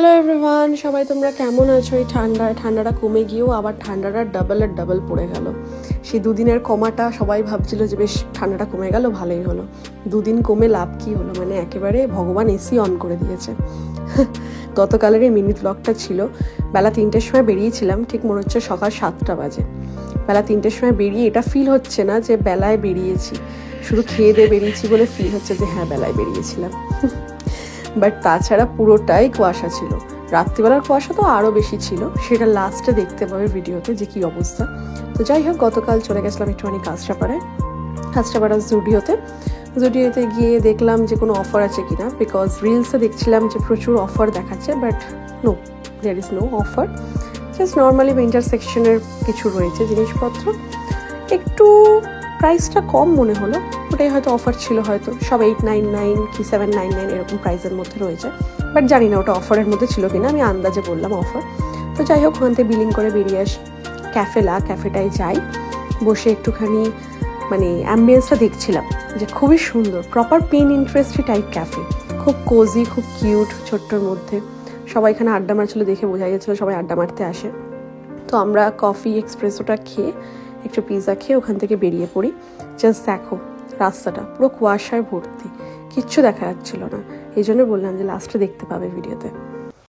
Hello everyone, সবাই তোমরা কেমন আছো? এই ঠান্ডাটা কমে গিয়েও আবার ঠান্ডাটা ডাবল পড়ে গেল। সেই দুদিনের কমাটা সবাই ভাবছিল যে বেশ ঠান্ডাটা কমে গেল, ভালোই হলো। দুদিন কমে লাভ কি হলো, মানে একেবারে ভগবান এসি অন করে দিয়েছে। গতকালের এই মিনি ব্লগটা ছিল, বেলা 3টের সময় বেরিয়েছিলাম, ঠিক মনে হচ্ছে সকাল 7টা বাজে। বেলা 3টের সময় বেরিয়ে এটা ফিল হচ্ছে না যে বেলায় বেরিয়েছি, শুধু খেয়ে দিয়ে বেরিয়েছি বলে ফিল হচ্ছে যে হ্যাঁ বেলায় বেরিয়েছিলাম। বাট তাছাড়া পুরোটাই কুয়াশা ছিল। রাত্রিবেলার কুয়াশা তো আরও বেশি ছিল, সেটা লাস্টে দেখতে পাবে ভিডিওতে যে কী অবস্থা। তো যাই হোক, গতকাল চলে গেছিলাম একটুখানি কাঁচরাপাড়া জুডিওতে গিয়ে দেখলাম যে কোনো অফার আছে কিনা, বিকজ রিলসে দেখছিলাম যে প্রচুর অফার দেখাচ্ছে, but no, there is no offer. Just normally winter সেকশনের কিছু রয়েছে জিনিসপত্র, একটু প্রাইসটা কম মনে হলো, ওটাই হয়তো অফার ছিল, হয়তো সব 899 কি 799 এরকম প্রাইসের মধ্যে রয়েছে, বাট জানি না ওটা অফারের মধ্যে ছিল কিনা, আমি আন্দাজে বললাম অফার। তো যাই হোক, ওখান থেকে বিলিং করে বেরিয়ে আসি, ক্যাফেটায় যাই, বসে একটুখানি মানে অ্যাম্বিয়েন্সটা দেখছিলাম যে খুবই সুন্দর, প্রপার ইন্টারেস্টি টাইপ ক্যাফে, খুব কোজি, খুব কিউট, ছোট্টর মধ্যে। সবাই এখানে আড্ডা মারছিল, দেখে বোঝা যাচ্ছিলো সবাই আড্ডা মারতে আসে। তো আমরা কফি এক্সপ্রেসোটা খেয়ে, একটু পিৎজা খেয়ে ওখান থেকে বেরিয়ে পড়ি। জাস্ট দেখো রাস্তাটা পুরো কুয়াশায় ভর্তি, কিচ্ছু দেখা যাচ্ছিল না, এই জন্য বললাম যে লাস্টে দেখতে পাবে ভিডিওতে।